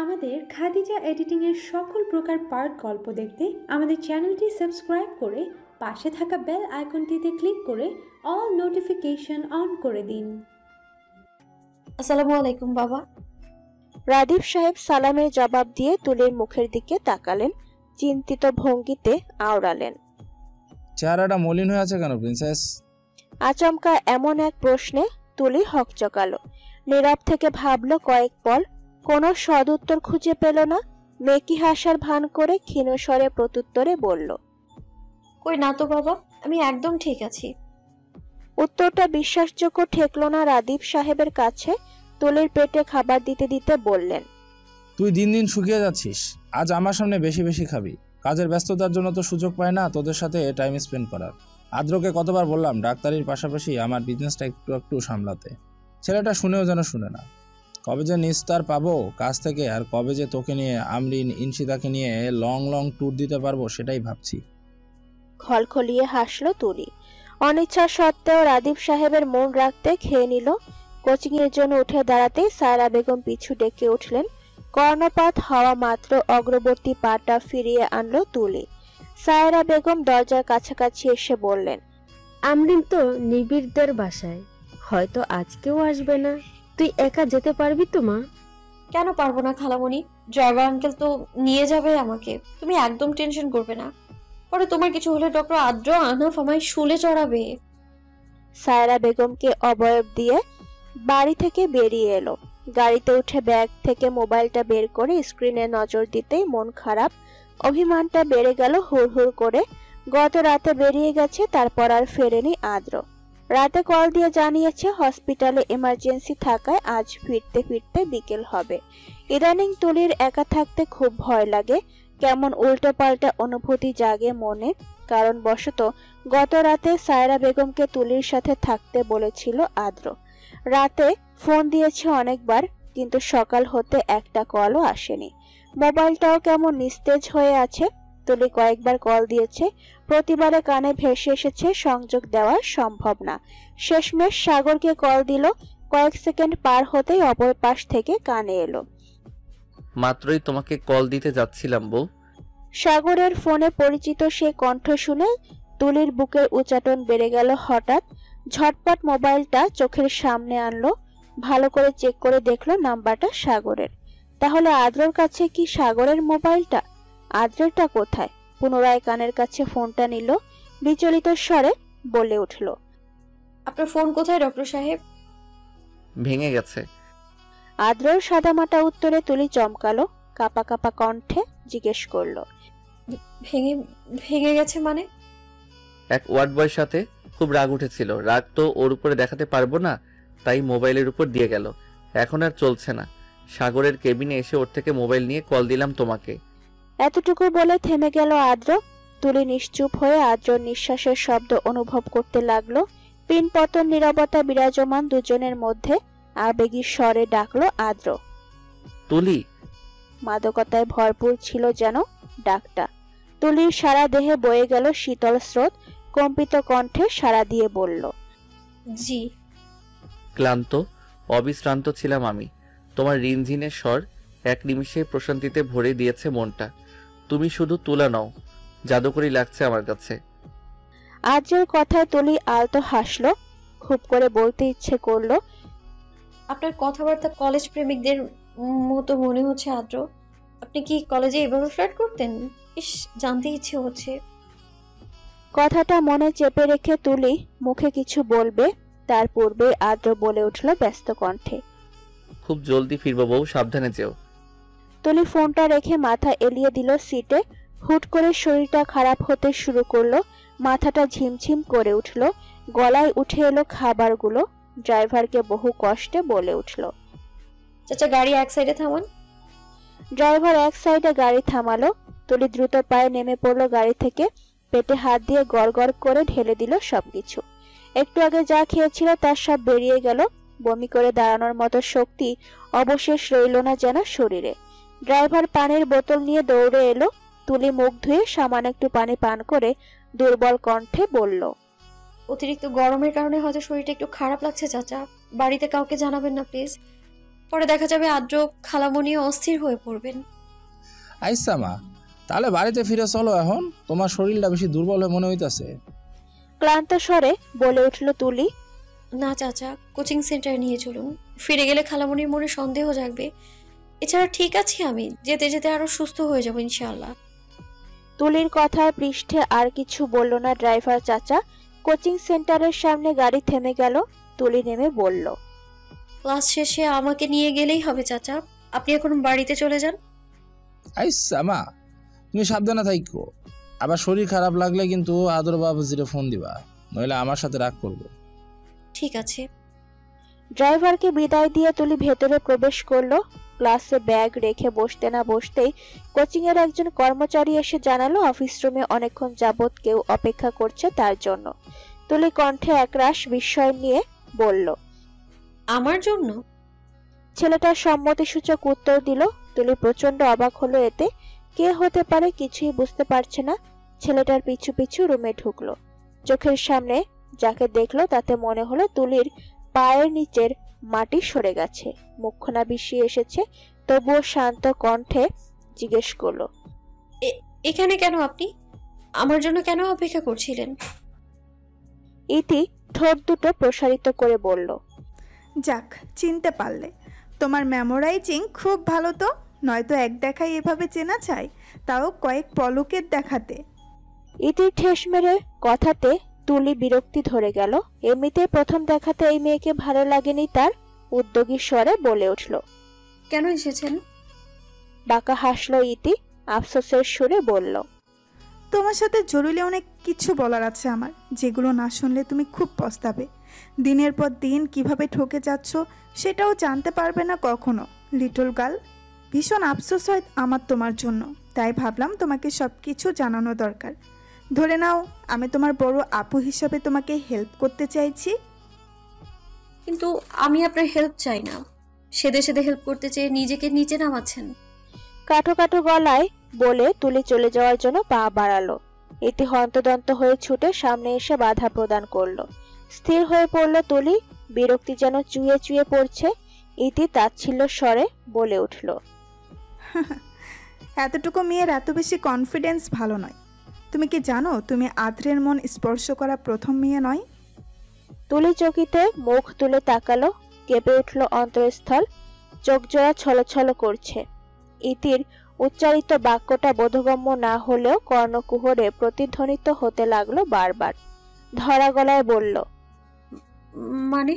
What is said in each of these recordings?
আমাদের খাদিজা এডিটিং এর সকল প্রকার পার্ট গল্প দেখতে আমাদের চ্যানেলটি সাবস্ক্রাইব করে পাশে থাকা বেল আইকনটিতে ক্লিক করে অল নোটিফিকেশন অন করে দিন। আসসালামু আলাইকুম বাবা। রাদীপ সাহেব সালামের জবাব দিয়ে তুলির মুখের দিকে তাকালেন, চিন্তিত ভঙ্গিতে আওড়ালেন, চেহারাটা মলিন হয়ে আছে কেন প্রিন্সেস? আচমকা এমন এক প্রশ্নে তুলি হকচকালো। নীরব থেকে ভাবল কয়েক পল, কোনো সদুত্তর খুঁজে পেল না। মেকি হাসার ভান করে ক্ষীণ স্বরে প্রত্যুত্তরে বলল, কই না তো বাবা, আমি একদম ঠিক আছি। উত্তরটা বিশ্বাসযোগ্য ঠেকল না রাদীপ সাহেবের কাছে। তুলির পেটে খাবার দিতে দিতে বললেন, তুই দিন দিন শুকিয়ে যাচ্ছিস। আজ আমার সামনে বেশি বেশি খাবি। কাজের ব্যস্ততার জন্য তো সুযোগ পায় না তোদের সাথে টাইম স্পেন্ড করার। আদ্রকে কতবার বললাম ডাক্তারির পাশাপাশি আমার বিজনেসটা একটু একটু সামলাতে, ছেলেটা শুনেও যেন শুনে না। কবে যে নিস্তার পাবো কাজ থেকে, আর কবে যে তোকে নিয়ে আমরিন ইনশিদাকে নিয়ে লং লং ট্যুর দিতে পারবো সেটাই ভাবছি। খলখলিয়ে হাসল তুলি। অনিচ্ছা সত্ত্বেও রাদীপ সাহেবের মন রাখতে খেয়ে নিল। কোচিং এর জন্য উঠে দাঁড়াতেই সায়রা বেগম পিছু ডেকে উঠলেন। কর্ণপাত হওয়া মাত্র অগ্রবর্তী পাটা ফিরিয়ে আনলো তুলি। সায়রা বেগম দরজার কাছাকাছি এসে বললেন, আমরিন তো নিবিড়দের বাসায়, হয়তো আজকেও আসবে না। তুই একা যেতে পারবি তো মা? কেন পারবো না খালামণি, ড্রাইভার আঙ্কেল তো নিয়ে যাবে আমাকে। তুমি একদম টেনশন করবে না। পরে তোমার কিছু হলে ডক্টর আদ্র আনাফ আমায় শুলে চড়াবে। সায়রা বেগমকে অবয়ব দিয়ে বাড়ি থেকে বেরিয়ে এলো। গাড়িতে উঠে ব্যাগ থেকে মোবাইলটা বের করে স্ক্রিনে নজর দিতেই মন খারাপ, অভিমানটা বেড়ে গেল হুড় হুড় করে। গত রাতে বেরিয়ে গেছে, তারপর আর ফেরেনি আদ্র। রাতে কল দিয়ে জানিয়েছে হসপিটালে এমার্জেন্সি থাকায় আজ ফিরতে ফিরতে বিকেল হবে। ইদানিং তুলির একা থাকতে খুব ভয় লাগে, কেমন উল্টো পাল্টা অনুভূতি জাগে মনে। কারণ বশত গত রাতে সায়রা বেগমকে তুলির সাথে থাকতে বলেছিল আদ্র। রাতে ফোন দিয়েছে অনেকবার, কিন্তু সকাল হতে একটা কলও আসেনি। মোবাইলটাও কেমন নিস্তেজ হয়ে আছে। তুলি কয়েকবার কল দিয়েছে, প্রতিবারে কানে ভেসে এসেছে সংযোগ দেওয়া সম্ভব না। শেষমেশ সাগরকে কল দিল। কয়েক সেকেন্ড পার হতেই অপর পাশ থেকে কানে এলো, মাত্রই তোমাকে কল দিতে যাচ্ছিলাম বউ। সাগরের ফোনে পরিচিত সে কণ্ঠ শুনে তুলির বুকের উচাটন বেড়ে গেল হঠাৎ। ঝটপট মোবাইলটা চোখের সামনে আনলো, ভালো করে চেক করে দেখলো নাম্বারটা সাগরের। তাহলে আদ্রর কাছে কি সাগরের মোবাইলটা? আদ্রেরটা কোথায়? পুনরায় কানের কাছে ফোনটা নিল, বিচলিত স্বরে বলে উঠল, আপনার ফোন কোথায় ডক্টর সাহেব? ভেঙে গেছে। আদ্রর সাদামাটা উত্তরে তুলি চমকালো, কাপা কাপা কণ্ঠে জিজ্ঞেস করলো, ভেঙে ভেঙে গেছে মানে? এক ওয়ার্ড বয়ের সাথে খুব রাগ উঠেছিল। রাগ তো ওর উপরে দেখাতে পারবো না, তাই মোবাইলের উপর দিয়ে গেল। এখন আর চলছে না। সাগরের কেবিনে এসে ওর থেকে মোবাইল নিয়ে কল দিলাম তোমাকে। এতটুকু বলে থেমে গেল আদ্র। তুলি নিশ্চুপ হয়ে আদ্রর নিঃশ্বাসের শব্দ অনুভব করতে লাগলো। পিনপতন নীরবতা বিরাজমান দুজনের মধ্যে। আবেগী স্বরে ডাকলো আদ্র, তুলি। মাদকতায় ভরপুর ছিল যেন ডাকটা। তুলির সারা দেহে বয়ে গেল শীতল স্রোত। কম্পিত কণ্ঠে সাড়া দিয়ে বলল, জি। ক্লান্ত অবিশ্রান্ত ছিলাম আমি। তোমার রিনঝিনের স্বর এক নিমিষে প্রশান্তিতে ভরে দিয়েছে মনটা। তুমি শুধু তুলা নও, জাদুকরি লাগছে আমার কাছে। আদ্রের কথায় তুলি আলতো হাসলো। খুব করে বলতে ইচ্ছে করলো, আপনার কথাবার্তা কলেজ প্রেমিকদের মতো মনে হচ্ছে আদ্র। আপনি কি কলেজে এভাবে ফ্লার্ট করতেন? ইস, জানতে ইচ্ছে হচ্ছে। কথাটা মনে চেপে রেখে তুলি মুখে কিছু বলবে, তার পূর্বে আদ্র বলে উঠল ব্যস্ত কণ্ঠে, খুব জলদি ফিরবো বউ, সাবধানে যেও। তুলি ফোনটা রেখে মাথা এলিয়ে দিল সিটে। হুট করে শরীরটা খারাপ হতে শুরু করলো, মাথাটা ঝিমঝিম করে উঠল, গলায় উঠে এলো খাবারগুলো। ড্রাইভারকে বহু কষ্টে বলে উঠল, চাচা গাড়ি এক সাইডে থামান। ড্রাইভার এক সাইডে গাড়ি থামালো। তুলি দ্রুত পায়ে নেমে পড়লো গাড়ি থেকে। পেটে হাত দিয়ে গড়গড় করে ঢেলে দিল সবকিছু। একটু আগে যা খেয়েছিল তার সব বেরিয়ে গেল। বমি করে দাঁড়ানোর মতো শক্তি অবশেষ রইল না যেন শরীরে। ড্রাইভার পানির বোতল নিয়ে দৌড়ে এলো। তুলি মুখ ধুয়ে সামান্য একটু পানি পান করে দুর্বল কণ্ঠে বলল, অতিরিক্ত গরমের কারণে হয়তো শরীরটা একটু খারাপ লাগছে চাচা। বাড়িতে কাউকে জানাবেন না প্লিজ। পরে দেখা যাবে আদ্র খালামণিও অস্থির হয়ে পড়বেন। আইসা মা, তাহলে বাড়িতে ফিরে চলো। এখন তোমার শরীরটা বেশি দুর্বল হয়ে মনে হইতাছে। ক্লান্ত স্বরে বলে উঠল তুলি। না চাচা, কোচিং সেন্টারে নিয়ে চলুন। ফিরে গেলে খালামণির মনে সন্দেহ জাগবে। এছাড়া ঠিক আছি আমি, যেতে যেতে আরো সুস্থ হয়ে যাবো ইনশাআল্লাহ। তুলির কথার পৃষ্ঠে আর কিছু বলল না ড্রাইভার চাচা। কোচিং সেন্টারের সামনে গাড়ি থেমে গেল। তুলি নেমে বলল, ক্লাস শেষে আমাকে নিয়ে গেলেই হবে চাচা, আপনি এখন বাড়িতে চলে যান। আইসা মা, তুমি সাবধানে থাইকো। আবার শরীর খারাপ লাগলে কিন্তু আদর বাবুজিরে ফোন দিবা, নইলে আমার সাথে রাগ করবো। ঠিক আছে। ড্রাইভারকে বিদায় দিয়ে তুলি ভেতরে প্রবেশ করলো। ক্লাসে ব্যাগ রেখে বসতে না বসতেই কোচিং এর একজন কর্মচারী এসে জানালো অফিস রুমে অনেকক্ষণ যাবৎ কেউ অপেক্ষা করছে তার জন্য। তুলি কণ্ঠে একরাশ বিস্ময় নিয়ে বলল, আমার জন্য? ছেলেটার সম্মতিসূচক উত্তর দিল। তুলি প্রচন্ড অবাক হলো এতে। কে হতে পারে কিছুই বুঝতে পারছে না। ছেলেটার পিছু পিছু রুমে ঢুকলো। চোখের সামনে যাকে দেখলো তাতে মনে হলো তুলির পায়ের নিচের মাটি সরে গেছে, মুখখানা বিষিয়ে এসেছে। তবুও শান্ত কণ্ঠে জিজ্ঞেস করলো, এখানে কেন আপনি? আমার জন্য কেন অপেক্ষা করছিলেন? ইতি ঠোঁট দুটো প্রসারিত করে বলল, যাক, চিনতে পারলে। তোমার মেমোরাইজিং খুব ভালো তো, নয়তো এক দেখায় এভাবে চেনা যায়, তাও কয়েক পলকের দেখাতে। ইতির ঠেস মেরে কথাতে তুলি বিরক্তি ধরে গেল। এমনিতে প্রথম দেখাতে এই মেয়েকে ভালো লাগেনি তার। উদ্যোগী স্বরে বলে উঠল, কেন এসেছেন? বাঁকা হাসলো ইতি, আফসোসের সুরে বলল, তোমার সাথে জরুরি অনেক কিছু বলার আছে আমার, যেগুলো না শুনলে তুমি খুব পস্তাবে। দিনের পর দিন কিভাবে ঠকে যাচ্ছ সেটাও জানতে পারবে না কখনো। লিটল গার্ল, ভীষণ আফসোস হয় আমার তোমার জন্য, তাই ভাবলাম তোমাকে সব কিছু জানানো দরকার। ধরে নাও আমি তোমার বড় আপু হিসাবে তোমাকে হেল্প করতে চাইছি। কিন্তু আমি আপনার হেল্প চাই না। সেদে সেদে হেল্প করতে চেয়ে নিজেকে নিচে নামাচ্ছেন। কাঠো কাঠো গলায় বলে তুলি চলে যাওয়ার জন্য পা বাড়ালো। ইতি হন্তদন্ত হয়ে ছুটে সামনে এসে বাধা প্রদান করলো। স্থির হয়ে পড়ল তুলি, বিরক্তি যেন চুয়ে চুয়ে পড়ছে। ইতি তাচ্ছিল্য স্বরে বলে উঠল, এতটুকু মেয়ের এত বেশি কনফিডেন্স ভালো নয়। তুমি কি জানো তুমি আদ্রের মন স্পর্শ করা প্রথম মেয়ে নয়? তুলি চকিতে মুখ তুলে তাকালো। কেঁপে উঠল অন্তরস্থল, চোখ জোড়া ছলছল করছে। ইতির উচ্চারিত বাক্যটা বোধগম্য না হলেও কর্ণকুহরে প্রতিধ্বনিত হতে লাগলো বারবার। ধরা গলায় বলল, মানে?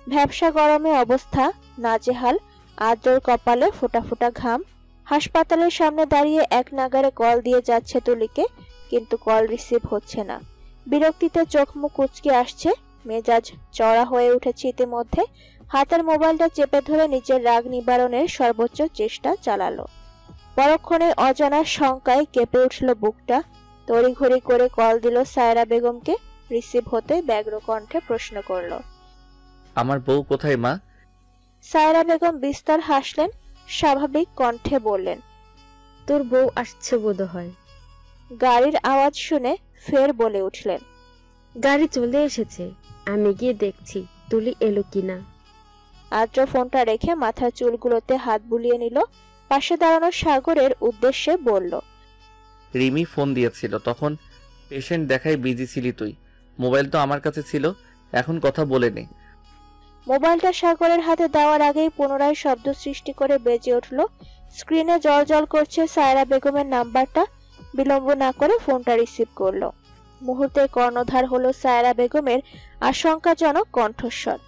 ভ্যাপসা গরমে অবস্থা নাজেহাল। আদ্রর কপালে ফোঁটা ফোঁটা ঘাম। হাসপাতালের সামনে দাঁড়িয়ে এক নাগারে কল দিয়ে যাচ্ছে তুলিকে, কিন্তু কল রিসিভ হচ্ছে না। বিরক্তিতে চোখ মুখ কুঁচকে আসছে, মেজাজ চড়া হয়ে উঠেছে ইতিমধ্যে। হাতের মোবাইলটা চেপে ধরে নিজের রাগ নিবারণের সর্বোচ্চ চেষ্টা চালালো। পরক্ষণে অজানা শঙ্কায় কেঁপে উঠল বুকটা। তড়িঘড়ি করে কল দিল সায়রা বেগমকে। রিসিভ হতে ব্যগ্র কণ্ঠে প্রশ্ন করলো, আমার বউ কোথায় মা? সায়রা বেগম বিস্তর হাসলেন, স্বাভাবিক কণ্ঠে বললেন, তোর বউ আসছে বোধহয়। গাড়ির আওয়াজ শুনে ফের বলে উঠলেন, গাড়ি চলে এসেছে, আমি গিয়ে দেখছি তুলি এলো কিনা। আদ্র ফোনটা রেখে মাথার চুলগুলোতে হাত বুলিয়ে নিল। পাশে দাঁড়ানো সাগরের উদ্দেশ্যে বলল, রিমি ফোন দিয়েছিল, তখন পেশেন্ট দেখাই বিজি ছিলি তুই। মোবাইল তো আমার কাছে ছিল, এখন কথা বলে নে। মোবাইলটা সাগরের হাতে দেওয়ার আগেই পুনরায় শব্দ সৃষ্টি করে বেজে উঠল। স্ক্রিনে জল করছে সায়রা বেগমের নাম্বারটা। বিলম্ব না করে ফোনটা রিসিভ করলো। মুহূর্তে কর্ণধার হলো সায়রা বেগমের আশঙ্কাজনক কণ্ঠস্বর,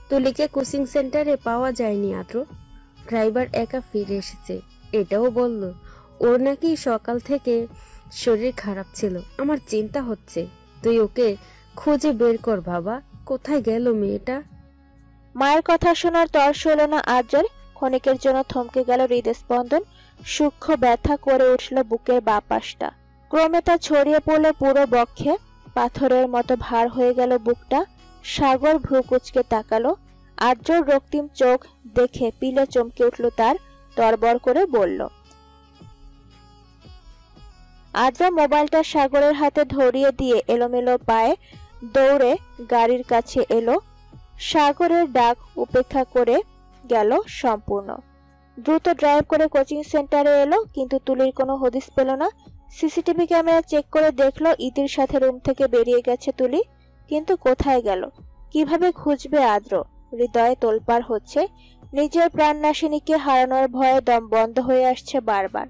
তুলিকে কোচিং সেন্টারে পাওয়া যায়নি আদ্র। ড্রাইভার একা ফিরে এসেছে, এটাও বলল ওর নাকি সকাল থেকে শরীর খারাপ ছিল। আমার চিন্তা হচ্ছে, তুই ওকে খুঁজে বের কর বাবা, কোথায় গেল মেয়েটা। মায়ের কথা শোনার তর্স হলো না আদ্রের। ক্ষণিকের জন্য থমকে গেল হৃদস্পন্দন। সূক্ষ্ম ব্যথা করে উঠল বুকের বাঁ পাশটা। ক্রমে তা ছড়িয়ে পড়ল পুরো বক্ষে। পাথরের মতো ভার হয়ে গেল বুকটা। সাগর ভ্রু কুঁচকে তাকালো। আদ্রর রক্তিম চোখ দেখে পিলে চমকে উঠল তার। তরবর করে বলল, আদ্র মোবাইলটা সাগরের হাতে ধরিয়ে দিয়ে এলোমেলো পায়ে দৌড়ে গাড়ির কাছে এলো। সাগরের ডাক উপেক্ষা করে গেল সম্পূর্ণ। দ্রুত ড্রাইভ করে কোচিং সেন্টারে এলো, কিন্তু তুলির কোনো হদিস পেল না। সিসিটিভি ক্যামেরা চেক করে দেখলো ইতির সাথে রুম থেকে বেরিয়ে গেছে তুলি, কিন্তু কোথায় গেল, কিভাবে খুঁজবে আদ্র? হৃদয়ে তোলপাড় হচ্ছে। নিজের প্রাণনাশিনীকে হারানোর ভয়ে দম বন্ধ হয়ে আসছে বারবার।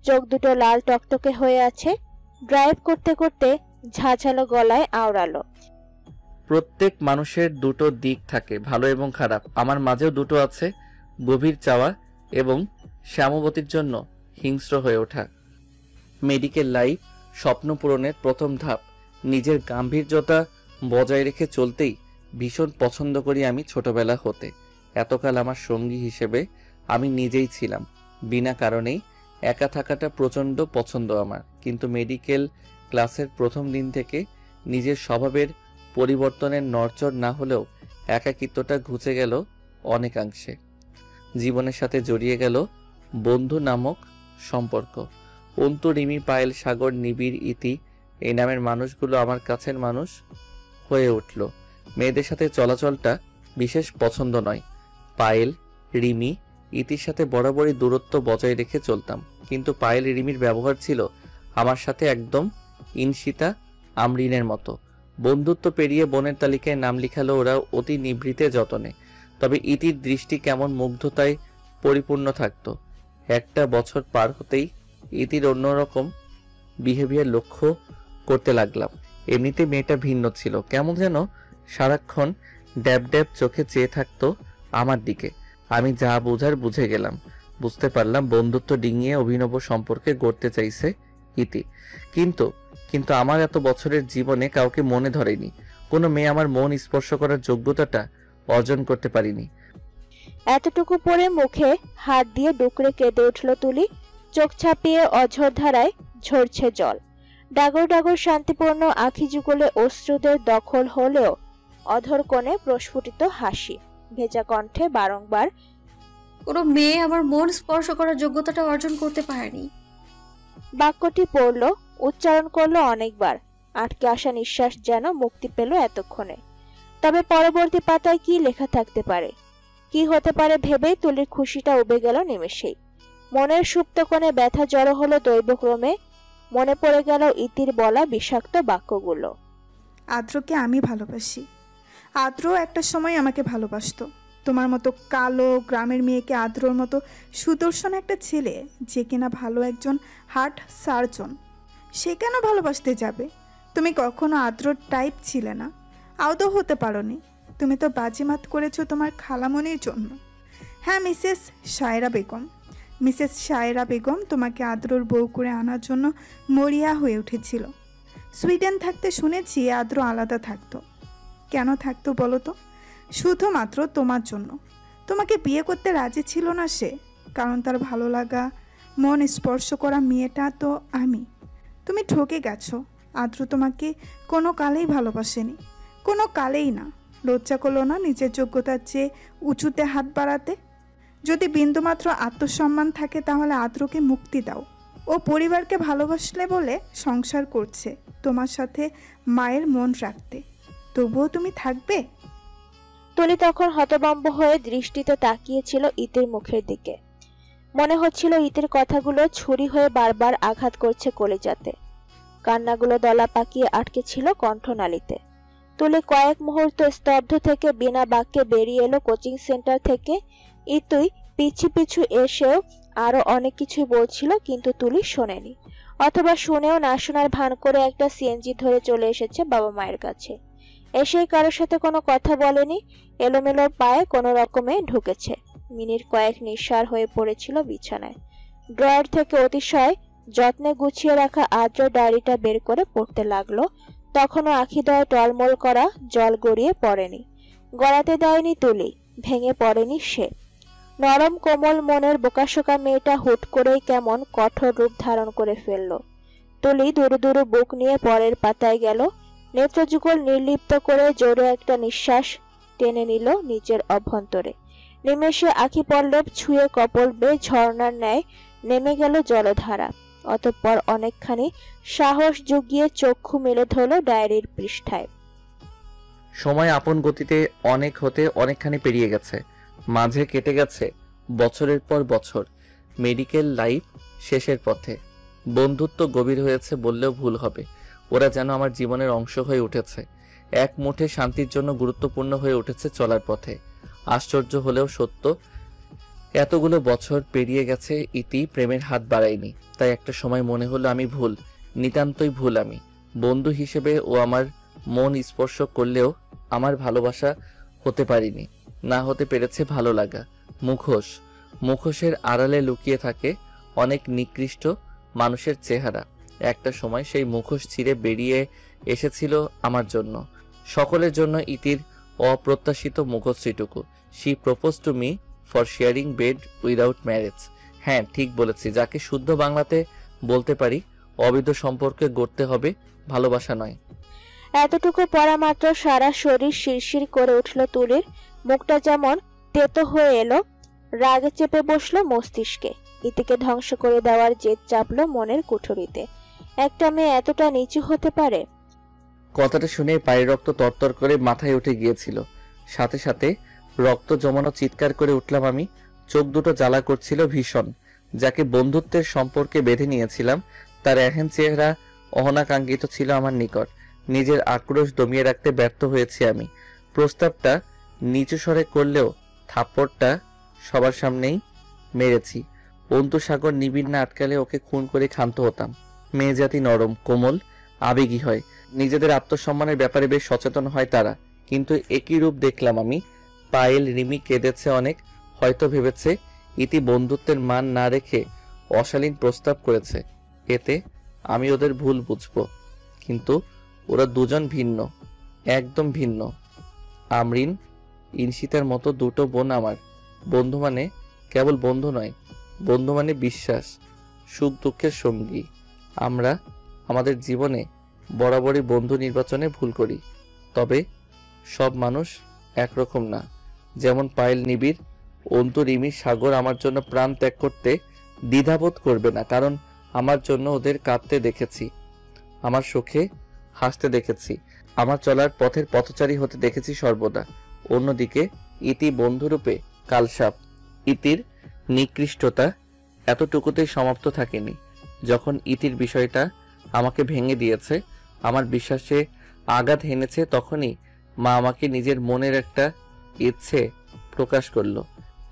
চোখ দুটো লাল টকটকে হয়ে আছে। ড্রাইভ করতে করতে ঝাঁঝালো গলায় আওড়ালো, প্রত্যেক মানুষের দুটো দিক থাকে, ভালো এবং খারাপ। আমার মাঝেও দুটো আছে, গভীর চাওয়া এবং শ্যামবতীর জন্য হিংস্র হয়ে ওঠা। মেডিকেল লাইফ স্বপ্ন পূরণের প্রথম ধাপ। নিজের গাম্ভীর্যতা বজায় রেখে চলতেই ভীষণ পছন্দ করি আমি ছোটবেলা হতে। এতকাল আমার সঙ্গী হিসেবে আমি নিজেই ছিলাম, বিনা কারণেই একা থাকাটা প্রচণ্ড পছন্দ আমার। কিন্তু মেডিকেল ক্লাসের প্রথম দিন থেকে নিজের স্বভাবের পরিবর্তনের নড়চড় না হলেও একাকিত্বটা ঘুচে গেল অনেকাংশে। জীবনের সাথে জড়িয়ে গেল বন্ধু নামক সম্পর্ক। অন্তু, রিমি, পায়েল, সাগর, নিবিড়, ইতি এই নামের মানুষগুলো আমার কাছের মানুষ হয়ে উঠল। মেয়েদের সাথে চলাচলটা বিশেষ পছন্দ নয়। পায়েল, রিমি, ইতির সাথে বরাবরই দূরত্ব বজায় রেখে চলতাম, কিন্তু পায়েল, রিমির ব্যবহার ছিল আমার সাথে একদম ইনশিতা আমরিনের মতো। বন্ধুত্ব পেরিয়ে বোনের তালিকায় নাম লিখালো ওরা অতি নিভৃতে যতনে। তবে ইতির দৃষ্টি কেমন মুগ্ধতায় পরিপূর্ণ থাকতো। একটা বছর পার হতেই ইতির অন্যরকম বিহেভিয়ার লক্ষ্য করতে লাগলাম। এমনিতে মেয়েটা ভিন্ন ছিল, কেমন যেন সারাক্ষণ ড্যাব ড্যাব চোখে চেয়ে থাকতো আমার দিকে। আমি যা বোঝার বুঝে গেলাম, বুঝতে পারলাম বন্ধুত্ব ডিঙিয়ে অভিনব সম্পর্কে গড়তে চাইছে ইতি। কিন্তু আমার এত বছরের জীবনে কাউকে মনে ধরেনি, কোনো মেয়ে আমার মন স্পর্শ করার যোগ্যতাটা অর্জন করতে পারিনি। এতটুকু পরে মুখে হাত দিয়ে ডুকরে কেঁদে উঠল তুলি। চোখ ছাপিয়ে অঝোর ধারায় ঝরছে জল। ডাগর ডাগর শান্তিপূর্ণ আখি যুগলে অশ্রুদের দখল হলেও অধর কোণে প্রস্ফুটিত হাসি। ভেজা কণ্ঠে বারংবার কোনো মেয়ে আমার মন স্পর্শ করার যোগ্যতাটা অর্জন করতে পারেনি। বাক্যটি পড়ল, উচ্চারণ করলো অনেকবার। আটকে আসা নিঃশ্বাস যেন মুক্তি পেল এতক্ষণে। তবে পরবর্তী পাতায় কি লেখা থাকতে পারে, কি হতে পারে ভেবেই তুলির খুশিটা উবে গেল নিমেষেই। মনের সুপ্ত কোণে ব্যথা জড়ো হলো দৈবক্রমে। মনে পড়ে গেল ইতির বলা বিষাক্ত বাক্যগুলো। আদ্রকে আমি ভালোবাসি। আদ্র একটা সময় আমাকে ভালোবাসতো। তোমার মতো কালো গ্রামের মেয়েকে আদ্রর মতো সুদর্শন একটা ছেলে, যে কিনা ভালো একজন হার্ট সার্জন, সে কেন ভালোবাসতে যাবে? তুমি কখনো আদ্রর টাইপ ছিলে না, আদৌ হতে পারোনি। তুমি তো বাজিমাত করেছো তোমার খালামনির জন্য। হ্যাঁ, মিসেস শায়রা বেগম তোমাকে আদ্রর বউ করে আনার জন্য মরিয়া হয়ে উঠেছিল। সুইডেন থাকতে শুনেছি আদ্র আলাদা থাকতো। কেন থাকতো বলো তো? শুধুমাত্র তোমার জন্য। তোমাকে বিয়ে করতে রাজি ছিল না সে, কারণ তার ভালো লাগা, মন স্পর্শ করা মেয়েটা তো আমি। তুমি ঠকে গেছো। আদ্র তোমাকে কোনো কালেই ভালোবাসেনি, কোনো কালেই না। লজ্জা করলো না নিজের যোগ্যতার চেয়ে উঁচুতে হাত বাড়াতে? যদি বিন্দুমাত্র আত্মসম্মান থাকে তাহলে আদ্রকে মুক্তি দাও। ও পরিবারকে ভালোবাসলে বলে সংসার করছে তোমার সাথে মায়ের মন রাখতে, তবুও তুমি থাকবে? তুলি তখন হতভম্ব হয়ে দৃষ্টিতে তাকিয়েছিল ইতির মুখের দিকে। মনে হচ্ছিল ইতির কথাগুলো ছুরি হয়ে বারবার আঘাত করছে কলিজাতে। কান্নাগুলো দলা পাকিয়ে আটকে ছিল কণ্ঠনালীতে। তুলি কয়েক মুহূর্ত স্তব্ধ থেকে বিনা বাক্যে বেরিয়ে এলো কোচিং সেন্টার থেকে। ইতুই পিছু পিছু এসেও আরো অনেক কিছুই বলছিল, কিন্তু তুলি শোনেনি, অথবা শুনেও না শোনার ভান করে একটা সিএনজি ধরে চলে এসেছে বাবা মায়ের কাছে। এসে কারোর সাথে কোনো কথা বলেনি, এলোমেলো পায়ে কোনো রকমে ঢুকেছে। মিনিট কয়েক নিঃসার হয়ে পড়েছিল বিছানায়। ড্রয়ার থেকে অতিশয় যত্নে গুছিয়ে রাখা আদ্র ডায়েরিটা বের করে পড়তে লাগলো। তখনও আখিদয় টলমল করা জল গড়িয়ে পড়েনি, গড়াতে দেয়নি তুলি, ভেঙে পড়েনি সে। নরম কোমল মনের বোকাশোকা মেয়েটা হুট করেই কেমন কঠোর রূপ ধারণ করে ফেলল। তুলি দুরু দুরু বুক নিয়ে পরের পাতায় গেল। নেত্রযুগল নির্লিপ্ত করে জোরে একটা নিঃশ্বাস টেনে নিল নিজের অভ্যন্তরে। নিমেষে আখি পল্লব ছুঁয়ে কপল বেয়ে ঝর্ণার ন্যায় নেমে গেল জলধারা। অতঃপর অনেকখানি সাহস জুগিয়ে চক্ষু মেলে ধরল ডায়েরির পৃষ্ঠায়। সময় আপন গতিতে অনেক হতে অনেকখানি পেরিয়ে গেছে। মাঝে কেটে গেছে বছরের পর বছর। মেডিকেল লাইফ শেষের পথে। বন্ধুত্ব গভীর হয়েছে বললেও ভুল হবে। ওরা যেন আমার জীবনের অংশ হয়ে উঠেছে। এক মুঠে শান্তির জন্য গুরুত্বপূর্ণ হয়ে উঠেছে চলার পথে। আশ্চর্য হলেও সত্য, এতগুলো বছর পেরিয়ে গেছে, ইতি প্রেমের হাত বাড়ায়নি। তাই একটা সময় মনে হলো আমি ভুল, নিতান্তই ভুল। আমি বন্ধু হিসেবে ও আমার মন স্পর্শ করলেও আমার ভালোবাসা হতে পারিনি। না হতে পেরেছে ভালো লাগা। মুখোশের আড়ালে লুকিয়ে থাকে অনেক নিকৃষ্ট মানুষের চেহারা। একটা সময় সেই মুখোশ ছিঁড়ে বেরিয়ে এসেছিল আমার জন্য, সকলের জন্য। ইতির অপ্রত্যাশিত মুখশ্রীটুকু। She propose to me for sharing bed without marriage. হ্যাঁ, ঠিক বলেছি। যাকে শুদ্ধ বাংলাতে বলতে পারি, অবৈধ সম্পর্কে গড়তে হবে, ভালোবাসা নয়। এতটুকু পড়া মাত্র সারা শরীর শিরশির করে উঠল তুলির। মুখটা যেমন তেতো হয়ে এলো, রাগে চেপে বসলো মস্তিষ্কে। ইতিকে ধ্বংস করে দেওয়ার জেদ চাপলো মনের কুঠুরিতে। একটা মেয়ে এতটা নিচু হতে পারে? কথাটা শুনে পায়ের রক্ত তরতর করে মাথায় উঠে গিয়েছিল। সাথে সাথে রক্ত জমানো চিৎকার করে উঠলাম আমি। চোখ দুটো জ্বালা করছিল ভীষণ। যাকে বন্ধুত্বের সম্পর্কে বেঁধে নিয়েছিলাম, তার এহেন চেহারা অহনাকাঙ্ক্ষিত ছিল আমার নিকট। নিজের আক্রোশ দমিয়ে রাখতে ব্যর্থ হয়েছি আমি। প্রস্তাবটা নিচু স্বরে করলেও থাপ্পড়টা সবার সামনেই মেরেছি। অন্তসাগর নিবিড় না আটকালে ওকে খুন করে ক্ষান্ত হতাম। মেয়ে জাতি নরম, কোমল, আবেগী হয়। নিজেদের আত্মসম্মানের ব্যাপারে বেশ সচেতন হয় তারা। কিন্তু একই রূপ দেখলাম আমি। পায়েল, রিমি কেঁদেছে অনেক। হয়তো ভেবেছে ইতি বন্ধুত্বের মান না রেখে অশালীন প্রস্তাব করেছে, এতে আমি ওদের ভুল বুঝবো। কিন্তু ওরা দুজন ভিন্ন, একদম ভিন্ন। আমরিন, ইনশিতার মতো দুটো বোন আমার। বন্ধু মানে কেবল বন্ধু নয়, বন্ধু মানে বিশ্বাস, সুখ দুঃখের সঙ্গী। আমরা আমাদের জীবনে বরাবরই বন্ধু নির্বাচনে ভুল করি। তবে সব মানুষ একরকম না। যেমন পায়েল, নিবিড়, অন্তু, রিমি, সাগর আমার জন্য প্রাণ ত্যাগ করতে দ্বিধাবোধ করবে না, কারণ আমার জন্য ওদের কাঁদতে দেখেছি, আমার সুখে হাসতে দেখেছি, আমার চলার পথের পথচারী হতে দেখেছি সর্বদা। অন্যদিকে ইতি বন্ধুরূপে কালসাপ। ইতির নিকৃষ্টতা এতটুকুতেই সমাপ্ত থাকেনি। যখন ইতির বিষয়টা আমাকে ভেঙে দিয়েছে, আমার বিশ্বাসে আঘাত হেনেছে, তখনই মা আমাকে নিজের মনের একটা ইচ্ছে প্রকাশ করলো।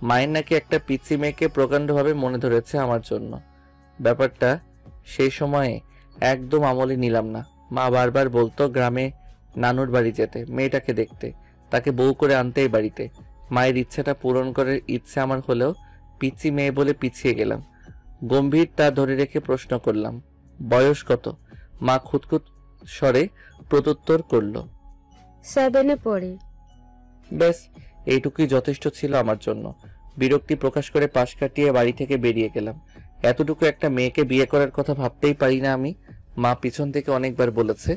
মায়ের নাকি একটা পিচ্চি মেয়েকে প্রকাণ্ডভাবে মনে ধরেছে আমার জন্য। ব্যাপারটা সেই সময়ে একদম আমলে নিলাম না। মা বারবার বলতো গ্রামে নানুর বাড়ি যেতে, মেয়েটাকে দেখতে, তাকে বউ করে আনতে এই বাড়িতে। মায়ের ইচ্ছাটা পূরণ করার ইচ্ছে আমার হলেও পিচ্চি মেয়ে বলে পিছিয়ে গেলাম। গম্ভীর তা ধরে রেখে প্রশ্ন করলাম, বয়স কত? মা খুঁতখুত স্বরে প্রত্যুত্তর করল, 7-এ পড়ে। ব্যাস, এইটুকুই যথেষ্ট ছিল আমার জন্য। বিরক্তি প্রকাশ করে পাশ কাটিয়ে বাড়ি থেকে বেরিয়ে গেলাম। এতটুকু একটা মেয়েকে বিয়ে করার কথা ভাবতেই পারি না আমি। মা পিছন থেকে অনেকবার বলেছে